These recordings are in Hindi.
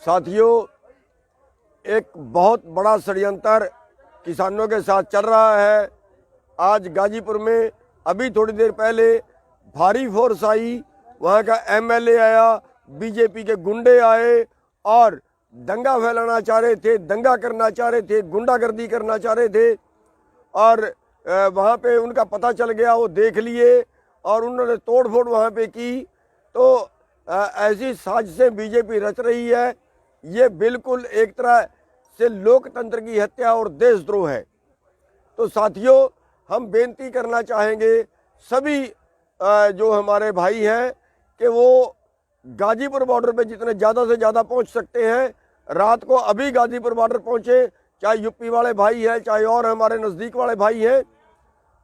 साथियों, एक बहुत बड़ा षड्यंत्र किसानों के साथ चल रहा है। आज गाजीपुर में अभी थोड़ी देर पहले भारी फोर्स आई, वहाँ का एमएलए आया, बीजेपी के गुंडे आए और दंगा फैलाना चाह रहे थे, दंगा करना चाह रहे थे, गुंडागर्दी करना चाह रहे थे। और वहाँ पे उनका पता चल गया, वो देख लिए और उन्होंने तोड़ फोड़ वहाँ पे की। तो ऐसी साजिशें बीजेपी रच रही है। ये बिल्कुल एक तरह से लोकतंत्र की हत्या और देशद्रोह है। तो साथियों, हम बेनती करना चाहेंगे सभी जो हमारे भाई हैं कि वो गाजीपुर बॉर्डर पे जितने ज़्यादा से ज़्यादा पहुंच सकते हैं, रात को अभी गाजीपुर बॉर्डर पहुंचे, चाहे यूपी वाले भाई हैं, चाहे और हमारे नज़दीक वाले भाई हैं।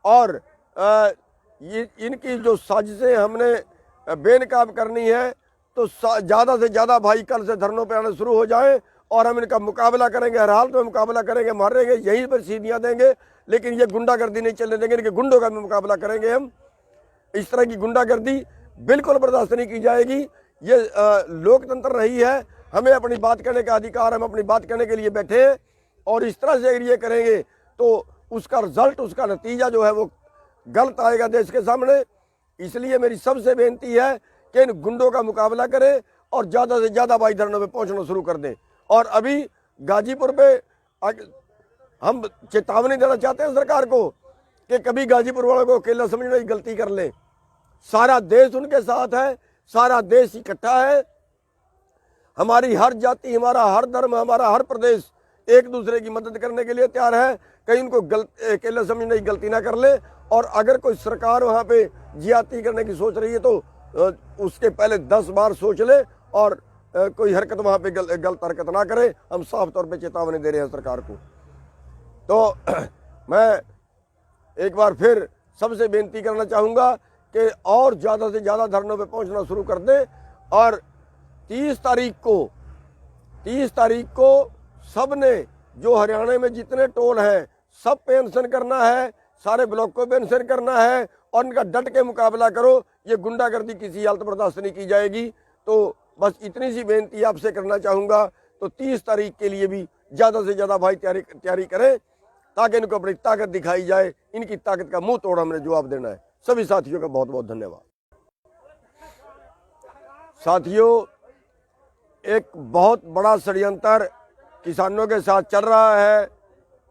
और इनकी जो साजिशें हमने बेनकाब करनी है, तो ज़्यादा से ज़्यादा भाई कल से धरनों पे आना शुरू हो जाएं और हम इनका मुकाबला करेंगे। हर हाल में मुकाबला करेंगे, मारेंगे, यहीं पर सीढ़ियाँ देंगे, लेकिन ये गुंडागर्दी नहीं चलने देंगे। इनके गुंडों का भी मुकाबला करेंगे हम। इस तरह की गुंडागर्दी बिल्कुल बर्दाश्त नहीं की जाएगी। ये लोकतंत्र रही है, हमें अपनी बात कहने का अधिकार, हम अपनी बात कहने के लिए बैठे हैं। और इस तरह से अगर ये करेंगे तो उसका रिजल्ट, उसका नतीजा जो है वो गलत आएगा देश के सामने। इसलिए मेरी सबसे बेनती है कि इन गुंडों का मुकाबला करें और ज़्यादा से ज़्यादा भाई धरनों पे पहुंचना शुरू कर दें। और अभी गाजीपुर पे हम चेतावनी देना चाहते हैं सरकार को कि कभी गाजीपुर वालों को अकेला समझने की गलती कर ले। सारा देश उनके साथ है, सारा देश इकट्ठा है। हमारी हर जाति, हमारा हर धर्म, हमारा हर प्रदेश एक दूसरे की मदद करने के लिए तैयार है। कहीं उनको अकेला समझने की गलती ना कर ले। और अगर कोई सरकार वहाँ पे ज्यादती करने की सोच रही है तो उसके पहले 10 बार सोच ले और कोई हरकत वहाँ पे गलत हरकत ना करे। हम साफ तौर पे चेतावनी दे रहे हैं सरकार को। तो मैं एक बार फिर सबसे बेनती करना चाहूँगा कि और ज़्यादा से ज़्यादा धरनों पे पहुँचना शुरू कर दें। और 30 तारीख को सब ने, जो हरियाणा में जितने टोल हैं, सब पे अनशन करना है, सारे ब्लॉक को भी अनशन करना है और इनका डट के मुकाबला करो। ये गुंडागर्दी किसी हालत बर्दाश्त नहीं की जाएगी। तो बस इतनी सी बेनती आपसे करना चाहूँगा। तो 30 तारीख के लिए भी ज़्यादा से ज़्यादा भाई तैयारी करें, ताकि इनको अपनी ताकत दिखाई जाए। इनकी ताकत का मुंह तोड़ हमने जवाब देना है। सभी साथियों का बहुत बहुत धन्यवाद। साथियों, एक बहुत बड़ा षड्यंत्र किसानों के साथ चल रहा है।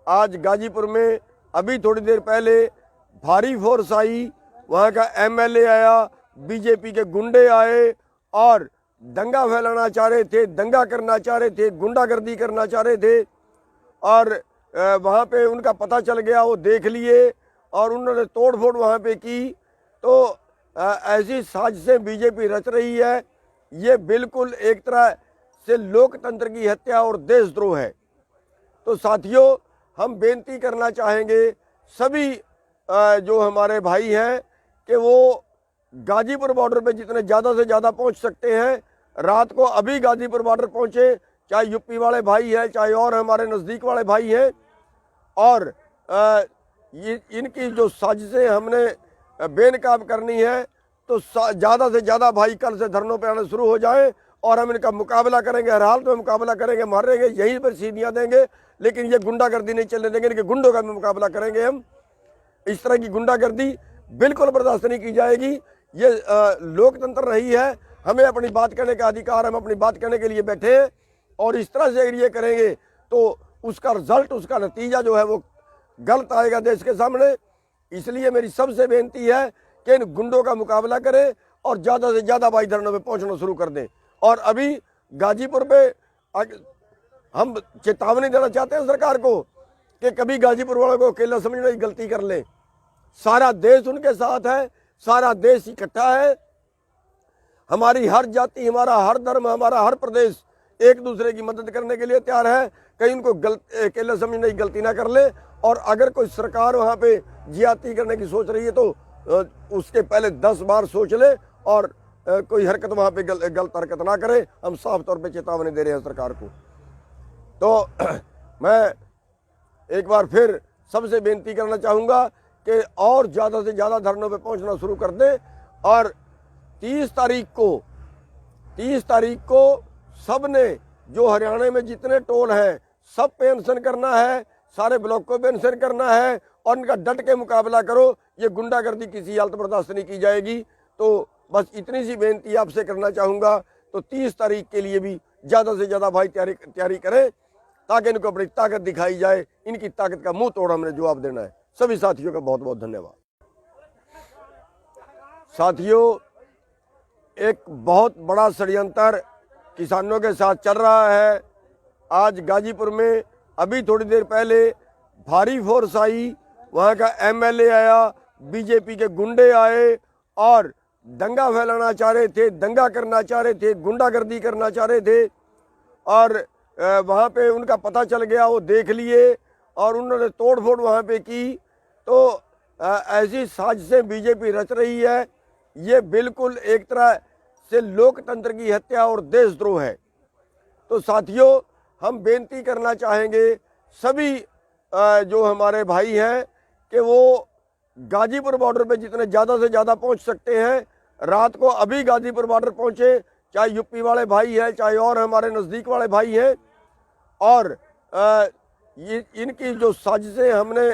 आज गाजीपुर में अभी थोड़ी देर पहले भारी फोर्स आई, वहाँ का एमएलए आया, बीजेपी के गुंडे आए और दंगा फैलाना चाह रहे थे, दंगा करना चाह रहे थे, गुंडागर्दी करना चाह रहे थे। और वहाँ पे उनका पता चल गया, वो देख लिए और उन्होंने तोड़ फोड़ वहाँ पे की। तो ऐसी साजिशें बीजेपी रच रही है। ये बिल्कुल एक तरह से लोकतंत्र की हत्या और देशद्रोह है। तो साथियों, हम बेनती करना चाहेंगे सभी जो हमारे भाई हैं कि वो गाजीपुर बॉर्डर पे जितने ज़्यादा से ज़्यादा पहुंच सकते हैं, रात को अभी गाजीपुर बॉर्डर पहुंचे, चाहे यूपी वाले भाई हैं, चाहे और हमारे नज़दीक वाले भाई हैं। और इनकी जो साजिशें हमने बेनकाब करनी है, तो ज़्यादा से ज़्यादा भाई कल से धरनों पे आना शुरू हो जाएं और हम इनका मुकाबला करेंगे। हर हाल में मुकाबला करेंगे, मारेंगे, यहीं पर सीढ़ियाँ देंगे, लेकिन ये गुंडागर्दी नहीं चलने देंगे। इनके गुंडों का भी मुकाबला करेंगे हम। इस तरह की गुंडागर्दी बिल्कुल बर्दाश्त नहीं की जाएगी। ये लोकतंत्र रही है, हमें अपनी बात कहने का अधिकार, हम अपनी बात कहने के लिए बैठे हैं। और इस तरह से अगर ये करेंगे तो उसका रिजल्ट, उसका नतीजा जो है वो गलत आएगा देश के सामने। इसलिए मेरी सबसे बेनती है कि इन गुंडों का मुकाबला करें और ज़्यादा से ज़्यादा भाई धरनों पे पहुँचना शुरू कर दें। और अभी गाजीपुर पे हम चेतावनी देना चाहते हैं सरकार को कि कभी गाजीपुर वालों को अकेला समझने की गलती कर ले। सारा देश उनके साथ है, सारा देश इकट्ठा है। हमारी हर जाति, हमारा हर धर्म, हमारा हर प्रदेश एक दूसरे की मदद करने के लिए तैयार है। कहीं उनको अकेला समझने की गलती ना कर ले। और अगर कोई सरकार वहाँ पे ज्यादती करने की सोच रही है तो उसके पहले 10 बार सोच ले और कोई हरकत वहाँ पे गलत हरकत ना करे। हम साफ तौर पे चेतावनी दे रहे हैं सरकार को। तो मैं एक बार फिर सबसे बेनती करना चाहूँगा कि और ज़्यादा से ज़्यादा धरनों पे पहुँचना शुरू कर दें। और 30 तारीख को सब ने, जो हरियाणा में जितने टोल हैं सब पे अनशन करना है, सारे ब्लॉकों पे अनशन करना है और इनका डट के मुकाबला करो। ये गुंडागर्दी किसी हालत बर्दाश्त नहीं की जाएगी। तो बस इतनी सी बेनती आपसे करना चाहूँगा। तो 30 तारीख के लिए भी ज़्यादा से ज़्यादा भाई तैयारी करें ताकि इनको अपनी ताकत दिखाई जाए। इनकी ताकत का मुंह तोड़ हमने जवाब देना है। सभी साथियों का बहुत बहुत धन्यवाद। साथियों, एक बहुत बड़ा षड्यंत्र किसानों के साथ चल रहा है। आज गाजीपुर में अभी थोड़ी देर पहले भारी फोर्स आई, वहाँ का एमएलए आया, बीजेपी के गुंडे आए और दंगा फैलाना चाह रहे थे, दंगा करना चाह रहे थे, गुंडागर्दी करना चाह रहे थे। और वहाँ पे उनका पता चल गया, वो देख लिए और उन्होंने तोड़ फोड़ वहाँ पे की। तो ऐसी साजिशें बीजेपी रच रही है। ये बिल्कुल एक तरह से लोकतंत्र की हत्या और देशद्रोह है। तो साथियों, हम बेनती करना चाहेंगे सभी जो हमारे भाई हैं कि वो गाजीपुर बॉर्डर पे जितने ज़्यादा से ज़्यादा पहुंच सकते हैं, रात को अभी गाजीपुर बॉर्डर पहुंचे, चाहे यूपी वाले भाई हैं, चाहे और हमारे नज़दीक वाले भाई हैं। और इनकी जो साजिशें हमने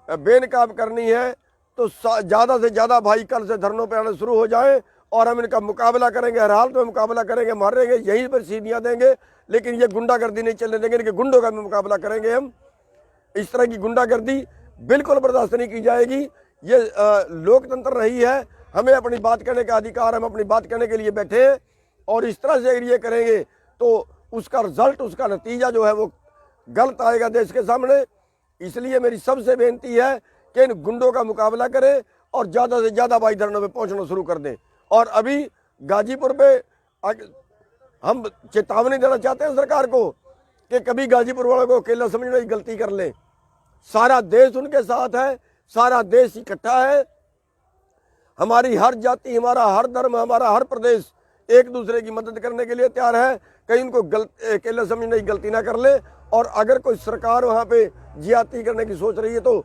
बेनकाब करनी है, तो ज़्यादा से ज़्यादा भाई कल से धरनों पे आना शुरू हो जाए और हम इनका मुकाबला करेंगे। हर हालत में मुकाबला करेंगे, मारेंगे, यहीं पर सीढ़ियाँ देंगे, लेकिन ये गुंडागर्दी नहीं चलने देंगे। इनके गुंडों का भी मुकाबला करेंगे हम। इस तरह की गुंडागर्दी बिल्कुल बर्दाश्त नहीं की जाएगी। ये लोकतंत्र रही है, हमें अपनी बात कहने का अधिकार, हम अपनी बात कहने के लिए बैठे हैं। और इस तरह से अगर ये करेंगे तो उसका रिजल्ट, उसका नतीजा जो है वो गलत आएगा देश के सामने। इसलिए मेरी सबसे बेनती है कि इन गुंडों का मुकाबला करें और ज़्यादा से ज़्यादा भाई धरनों में पहुंचना शुरू कर दें। और अभी गाजीपुर पे हम चेतावनी देना चाहते हैं सरकार को कि कभी गाजीपुर वालों को अकेला समझने की गलती कर ले। सारा देश उनके साथ है, सारा देश इकट्ठा है। हमारी हर जाति, हमारा हर धर्म, हमारा हर प्रदेश एक दूसरे की मदद करने के लिए तैयार है। कहीं उनको अकेले समझने की गलती ना कर ले। और अगर कोई सरकार वहाँ पे ज्यादती करने की सोच रही है तो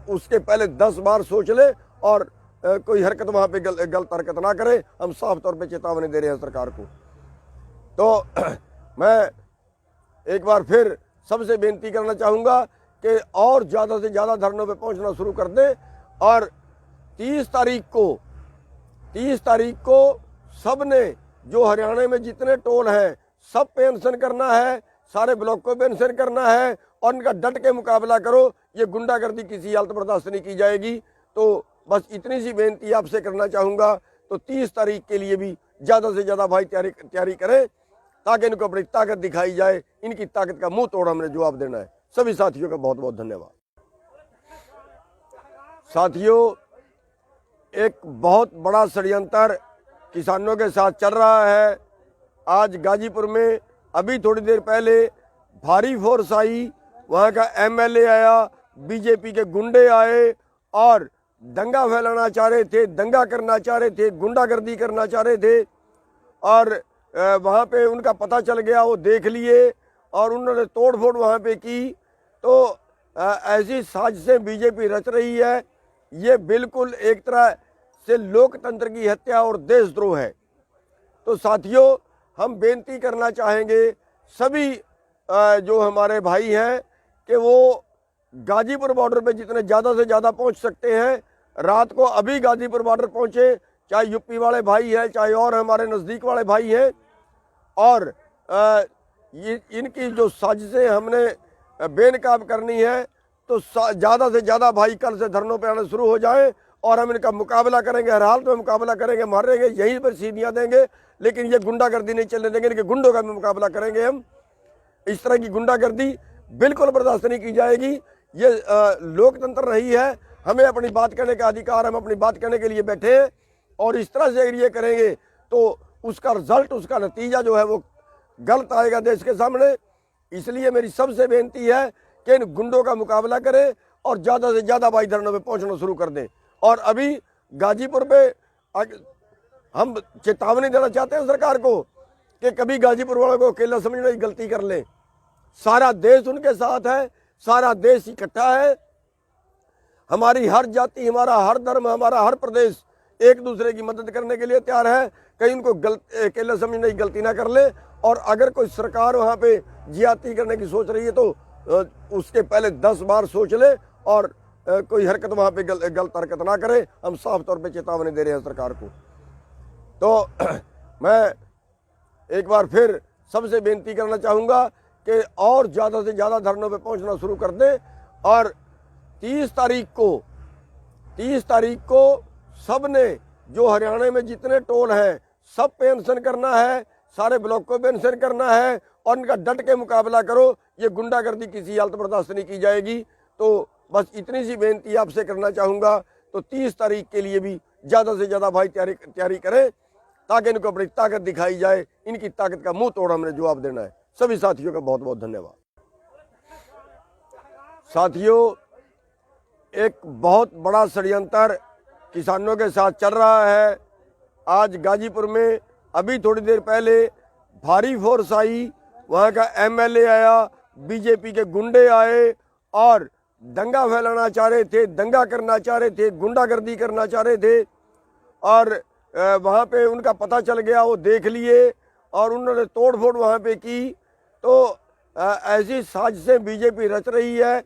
उसके पहले 10 बार सोच ले और कोई हरकत वहाँ पे गलत हरकत ना करे। हम साफ तौर पे चेतावनी दे रहे हैं सरकार को। तो मैं एक बार फिर सबसे बेनती करना चाहूँगा कि और ज़्यादा से ज़्यादा धरनों पे पहुँचना शुरू कर दें। और 30 तारीख को सब ने जो हरियाणा में जितने टोल हैं सब पे अनशन करना है, सारे ब्लॉकों पे अनशन करना है और इनका डट के मुकाबला करो। ये गुंडागर्दी किसी हालत बर्दाश्त नहीं की जाएगी। तो बस इतनी सी बेनती आपसे करना चाहूँगा। तो 30 तारीख के लिए भी ज़्यादा से ज़्यादा भाई तैयारी करें ताकि इनको अपनी ताकत दिखाई जाए। इनकी ताकत का मुंह तोड़ हमने जवाब देना है। सभी साथियों का बहुत बहुत धन्यवाद। साथियों, एक बहुत बड़ा षड्यंत्र किसानों के साथ चल रहा है। आज गाजीपुर में अभी थोड़ी देर पहले भारी फोर्स आई, वहाँ का एमएलए आया, बीजेपी के गुंडे आए और दंगा फैलाना चाह रहे थे, दंगा करना चाह रहे थे, गुंडागर्दी करना चाह रहे थे। और वहाँ पे उनका पता चल गया, वो देख लिए और उन्होंने तोड़ फोड़ वहाँ पे की। तो ऐसी साजिशें बीजेपी रच रही है। ये बिल्कुल एक तरह से लोकतंत्र की हत्या और देशद्रोह है। तो साथियों, हम बेनती करना चाहेंगे सभी जो हमारे भाई हैं कि वो गाजीपुर बॉर्डर पे जितने ज़्यादा से ज़्यादा पहुंच सकते हैं, रात को अभी गाजीपुर बॉर्डर पहुंचे, चाहे यूपी वाले भाई हैं, चाहे और हमारे नज़दीक वाले भाई हैं। और इनकी जो साजिशें हमने बेनकाब करनी है, तो ज़्यादा से ज़्यादा भाई कल से धरनों पे आना शुरू हो जाए और हम इनका मुकाबला करेंगे। हर हालत में मुकाबला करेंगे, मारेंगे, यहीं पर सीढ़ियाँ देंगे, लेकिन ये गुंडागर्दी नहीं चलने देंगे। इनके गुंडों का भी मुकाबला करेंगे हम। इस तरह की गुंडागर्दी बिल्कुल बर्दाश्त नहीं की जाएगी। ये लोकतंत्र रही है, हमें अपनी बात कहने का अधिकार, हम अपनी बात कहने के लिए बैठे हैं। और इस तरह से अगर ये करेंगे तो उसका रिजल्ट, उसका नतीजा जो है वो गलत आएगा देश के सामने। इसलिए मेरी सबसे बेनती है कि इन गुंडों का मुकाबला करें और ज़्यादा से ज़्यादा भाई धरनों में पहुँचना शुरू कर दें। और अभी गाजीपुर पे हम चेतावनी देना चाहते हैं सरकार को कि कभी गाजीपुर वालों को अकेला समझने की गलती कर ले। सारा देश उनके साथ है, सारा देश इकट्ठा है। हमारी हर जाति, हमारा हर धर्म, हमारा हर प्रदेश एक दूसरे की मदद करने के लिए तैयार है। कहीं उनको अकेले समझने की गलती ना कर ले। और अगर कोई सरकार वहाँ पे ज्यादती करने की सोच रही है तो उसके पहले 10 बार सोच ले और कोई हरकत वहाँ पे गलत हरकत ना करे। हम साफ तौर पे चेतावनी दे रहे हैं सरकार को। तो मैं एक बार फिर सबसे बेनती करना चाहूँगा कि और ज़्यादा से ज़्यादा धरनों पे पहुँचना शुरू कर दें और 30 तारीख को सब ने जो हरियाणा में जितने टोल हैं सब पे अनशन करना है, सारे ब्लॉक को भी अनशन करना है और इनका डट के मुकाबला करो। ये गुंडागर्दी किसी हालत बर्दाश्त नहीं की जाएगी। तो बस इतनी सी बेनती आपसे करना चाहूँगा। तो 30 तारीख के लिए भी ज़्यादा से ज़्यादा भाई तैयारी करें ताकि इनको अपनी ताकत दिखाई जाए। इनकी ताकत का मुंह तोड़ हमने जवाब देना है। सभी साथियों का बहुत बहुत धन्यवाद। साथियों, एक बहुत बड़ा षड्यंत्र किसानों के साथ चल रहा है। आज गाजीपुर में अभी थोड़ी देर पहले भारी फोर्स आई, वहाँ का एमएलए आया, बीजेपी के गुंडे आए और दंगा फैलाना चाह रहे थे, दंगा करना चाह रहे थे, गुंडागर्दी करना चाह रहे थे और वहाँ पे उनका पता चल गया, वो देख लिए और उन्होंने तोड़ फोड़ वहाँ पे की। तो ऐसी साजिशें बीजेपी रच रही है।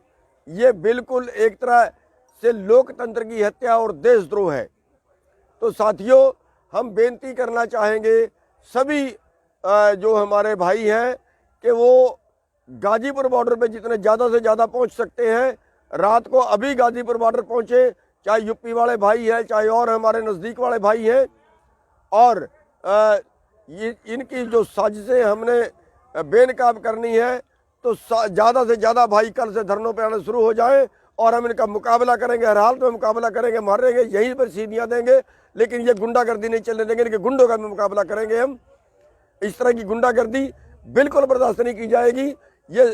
ये बिल्कुल एक तरह से लोकतंत्र की हत्या और देशद्रोह है। तो साथियों, हम बेनती करना चाहेंगे सभी जो हमारे भाई हैं कि वो गाजीपुर बॉर्डर पे जितने ज़्यादा से ज़्यादा पहुंच सकते हैं, रात को अभी गाजीपुर बॉर्डर पहुंचे, चाहे यूपी वाले भाई हैं, चाहे और हमारे नज़दीक वाले भाई हैं। और इनकी जो साजिशें हमने बेनकाब करनी है, तो ज़्यादा से ज़्यादा भाई कल से धरनों पे आना शुरू हो जाएं और हम इनका मुकाबला करेंगे, हर हाल में मुकाबला करेंगे, मारेंगे, यहीं पर सीढ़ियाँ देंगे, लेकिन ये गुंडागर्दी नहीं चलने देंगे। इनके गुंडों का भी मुकाबला करेंगे हम। इस तरह की गुंडागर्दी बिल्कुल बर्दाश्त नहीं की जाएगी। ये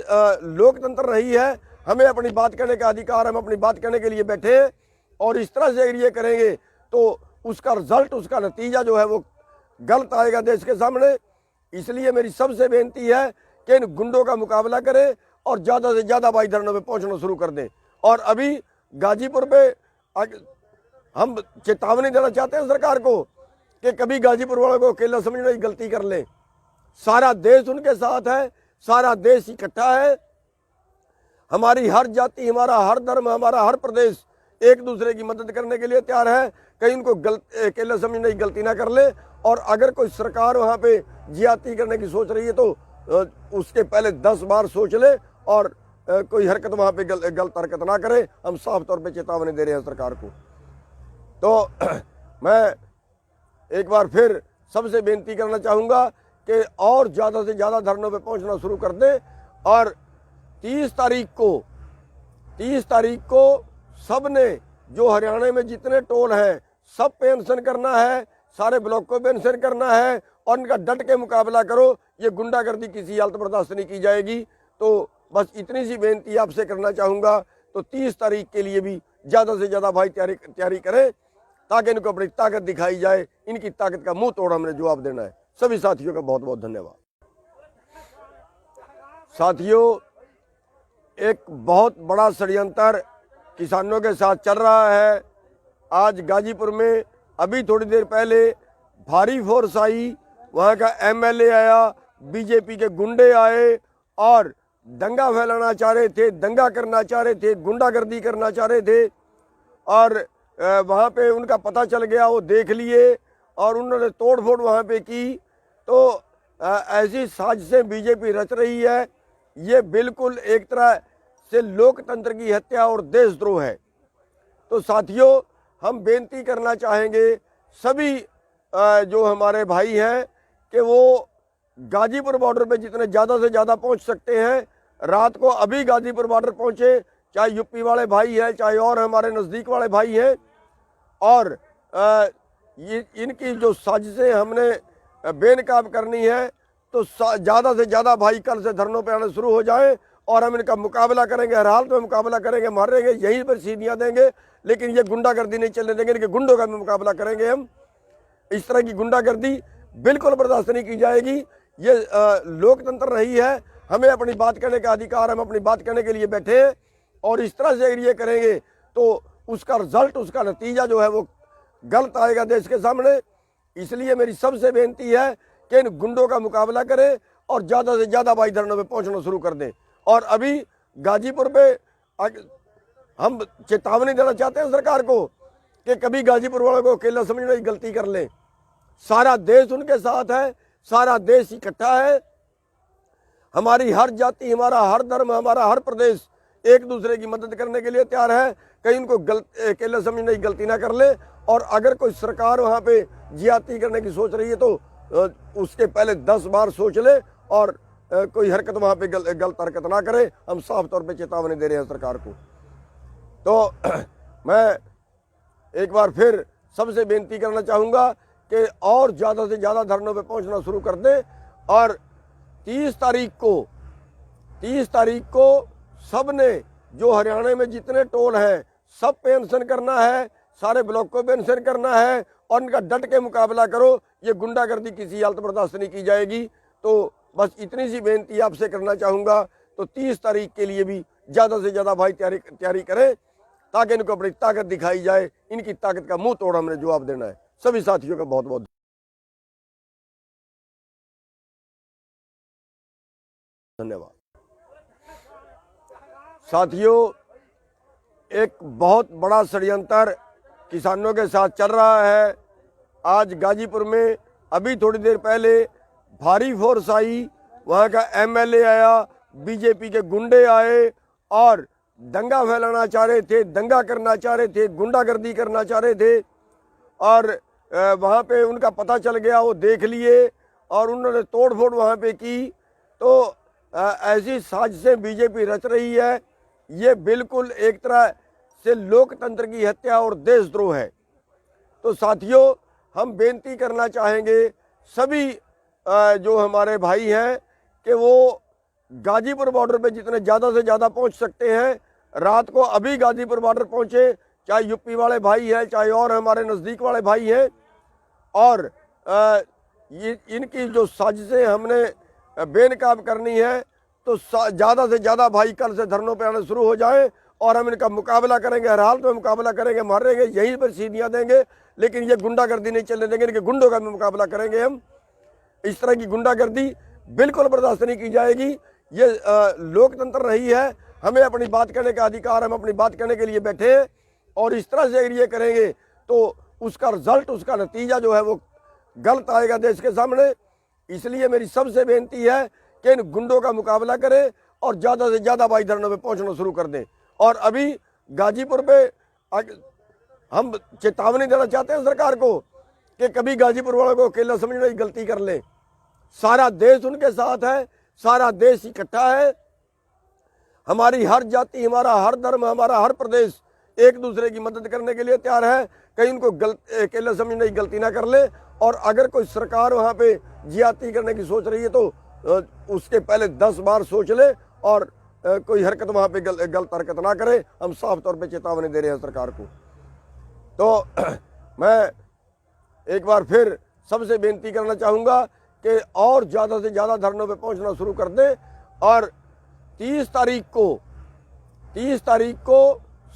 लोकतंत्र रही है, हमें अपनी बात कहने का अधिकार, हम अपनी बात कहने के लिए बैठे हैं और इस तरह से अगर ये करेंगे तो उसका रिजल्ट, उसका नतीजा जो है वो गलत आएगा देश के सामने। इसलिए मेरी सबसे बेनती है कि इन गुंडों का मुकाबला करें और ज़्यादा से ज़्यादा भाई धरनों पे पहुंचना शुरू कर दें। और अभी गाजीपुर पे हम चेतावनी देना चाहते हैं सरकार को कि कभी गाजीपुर वालों को अकेला समझने की गलती कर ले। सारा देश उनके साथ है, सारा देश इकट्ठा है। हमारी हर जाति, हमारा हर धर्म, हमारा हर प्रदेश एक दूसरे की मदद करने के लिए तैयार है। कहीं उनको अकेले समझने की गलती ना कर ले। और अगर कोई सरकार वहाँ पे ज्यादती करने की सोच रही है तो उसके पहले 10 बार सोच ले और कोई हरकत वहाँ पे गलत हरकत ना करे। हम साफ तौर पे चेतावनी दे रहे हैं सरकार को। तो मैं एक बार फिर सबसे बेनती करना चाहूँगा कि और ज़्यादा से ज़्यादा धरनों पे पहुँचना शुरू कर दें और 30 तारीख को सब ने जो हरियाणा में जितने टोल हैं सब पे अनशन करना है, सारे ब्लॉक को भी अनशन करना है और इनका डट के मुकाबला करो। ये गुंडागर्दी किसी हालत बर्दाश्त नहीं की जाएगी। तो बस इतनी सी बेनती आपसे करना चाहूँगा। तो 30 तारीख के लिए भी ज़्यादा से ज़्यादा भाई तैयारी करें ताकि इनको अपनी ताकत दिखाई जाए। इनकी ताकत का मुंह तोड़ हमने जवाब देना है। सभी साथियों का बहुत बहुत धन्यवाद। साथियों, एक बहुत बड़ा षड्यंत्र किसानों के साथ चल रहा है। आज गाजीपुर में अभी थोड़ी देर पहले भारी फोर्स आई, वहाँ का एमएलए आया, बीजेपी के गुंडे आए और दंगा फैलाना चाह रहे थे, दंगा करना चाह रहे थे, गुंडागर्दी करना चाह रहे थे और वहाँ पे उनका पता चल गया, वो देख लिए और उन्होंने तोड़ फोड़ वहाँ पे की। तो ऐसी साजिशें बीजेपी रच रही है। ये बिल्कुल एक तरह से लोकतंत्र की हत्या और देशद्रोह है। तो साथियों, हम बेनती करना चाहेंगे सभी जो हमारे भाई हैं कि वो गाजीपुर बॉर्डर पे जितने ज़्यादा से ज़्यादा पहुंच सकते हैं, रात को अभी गाजीपुर बॉर्डर पहुंचे, चाहे यूपी वाले भाई हैं, चाहे और हमारे नज़दीक वाले भाई हैं। और इनकी जो साजिशें हमने बेनकाब करनी है, तो ज़्यादा से ज़्यादा भाई कल से धरनों पे आना शुरू हो जाएं और हम इनका मुकाबला करेंगे, हर हाल में मुकाबला करेंगे, मारेंगे, यहीं पर सीढ़ियाँ देंगे, लेकिन ये गुंडागर्दी नहीं चलने देंगे। इनके गुंडों का भी मुकाबला करेंगे हम। इस तरह की गुंडागर्दी बिल्कुल बर्दाश्त नहीं की जाएगी। ये लोकतंत्र रही है, हमें अपनी बात कहने का अधिकार, हम अपनी बात कहने के लिए बैठे हैं और इस तरह से अगर ये करेंगे तो उसका रिजल्ट, उसका नतीजा जो है वो गलत आएगा देश के सामने। इसलिए मेरी सबसे बेनती है कि इन गुंडों का मुकाबला करें और ज़्यादा से ज़्यादा भाई धरनों पे पहुंचना शुरू कर दें। और अभी गाजीपुर पे हम चेतावनी देना चाहते हैं सरकार को कि कभी गाजीपुर वालों को अकेला समझने की गलती कर लें। सारा देश उनके साथ है, सारा देश इकट्ठा है। हमारी हर जाति, हमारा हर धर्म, हमारा हर प्रदेश एक दूसरे की मदद करने के लिए तैयार है। कहीं उनको अकेला समझने की गलती ना कर ले। और अगर कोई सरकार वहाँ पे ज्यादती करने की सोच रही है तो उसके पहले 10 बार सोच ले और कोई हरकत वहाँ पे गलत हरकत ना करे। हम साफ तौर पे चेतावनी दे रहे हैं सरकार को। तो मैं एक बार फिर सबसे बेनती करना चाहूँगा कि और ज़्यादा से ज़्यादा धरनों पे पहुँचना शुरू कर दें। और 30 तारीख को सब ने जो हरियाणा में जितने टोल हैं सब पे अनशन करना है, सारे ब्लॉक को भी अनशन करना है और इनका डट के मुकाबला करो। ये गुंडागर्दी किसी हालत बर्दाश्त नहीं की जाएगी। तो बस इतनी सी बेनती आपसे करना चाहूँगा। तो 30 तारीख के लिए भी ज़्यादा से ज़्यादा भाई तैयारी करें ताकि इनको अपनी ताकत दिखाई जाए। इनकी ताकत का मुंह तोड़ हमने जवाब देना है। सभी साथियों का बहुत बहुत धन्यवाद। साथियों, एक बहुत बड़ा षड्यंत्र किसानों के साथ चल रहा है। आज गाजीपुर में अभी थोड़ी देर पहले भारी फोर्स आई, वहाँ का एमएलए आया, बीजेपी के गुंडे आए और दंगा फैलाना चाह रहे थे, दंगा करना चाह रहे थे, गुंडागर्दी करना चाह रहे थे। और वहाँ पे उनका पता चल गया, वो देख लिए और उन्होंने तोड़ फोड़ वहाँ पे की। तो ऐसी साजिशें बीजेपी रच रही है। ये बिल्कुल एक तरह से लोकतंत्र की हत्या और देशद्रोह है। तो साथियों, हम बेनती करना चाहेंगे सभी जो हमारे भाई हैं कि वो गाजीपुर बॉर्डर पे जितने ज़्यादा से ज़्यादा पहुंच सकते हैं, रात को अभी गाजीपुर बॉर्डर पहुंचे, चाहे यूपी वाले भाई हैं, चाहे और हमारे नज़दीक वाले भाई हैं। और इनकी जो साजिशें हमने बेनकाब करनी है तो ज़्यादा से ज़्यादा भाई कल से धरनों पे आना शुरू हो जाए और हम इनका मुकाबला करेंगे। हर हालत में मुकाबला करेंगे, मारेंगे, यहीं पर सीढ़ियाँ देंगे, लेकिन ये गुंडागर्दी नहीं चलने देंगे। इनके गुंडों का भी मुकाबला करेंगे हम। इस तरह की गुंडागर्दी बिल्कुल बर्दाश्त नहीं की जाएगी। ये लोकतंत्र रही है, हमें अपनी बात करने का अधिकार, हम अपनी बात करने के लिए बैठे हैं। और इस तरह से अगर ये करेंगे तो उसका रिजल्ट, उसका नतीजा जो है वो गलत आएगा देश के सामने। इसलिए मेरी सबसे बेनती है कि इन गुंडों का मुकाबला करें और ज़्यादा से ज़्यादा भाई धरनों पे पहुंचना शुरू कर दें। और अभी गाजीपुर पे हम चेतावनी देना चाहते हैं सरकार को कि कभी गाजीपुर वालों को अकेला समझने की गलती कर लें। सारा देश उनके साथ है, सारा देश इकट्ठा है। हमारी हर जाति, हमारा हर धर्म, हमारा हर प्रदेश एक दूसरे की मदद करने के लिए तैयार है। कहीं उनको अकेला समझने की गलती ना कर ले। और अगर कोई सरकार वहाँ पे ज्यादती करने की सोच रही है तो उसके पहले 10 बार सोच ले और कोई हरकत वहाँ पे गलत हरकत ना करे। हम साफ तौर पे चेतावनी दे रहे हैं सरकार को। तो मैं एक बार फिर सबसे बेनती करना चाहूँगा कि और ज़्यादा से ज़्यादा धरनों पे पहुँचना शुरू कर दें। और 30 तारीख को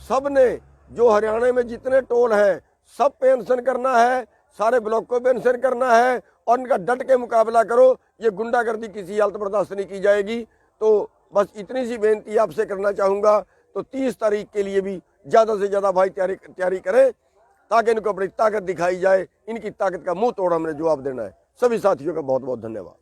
सब ने जो हरियाणा में जितने टोल हैं सब पे अनशन करना है, सारे ब्लॉक को भी अनशन करना है और इनका डट के मुकाबला करो। ये गुंडागर्दी किसी हालत बर्दाश्त नहीं की जाएगी। तो बस इतनी सी बेनती आपसे करना चाहूँगा। तो 30 तारीख के लिए भी ज़्यादा से ज़्यादा भाई तैयारी करें ताकि इनको अपनी ताकत दिखाई जाए। इनकी ताकत का मुंह तोड़ हमने जवाब देना है। सभी साथियों का बहुत बहुत धन्यवाद।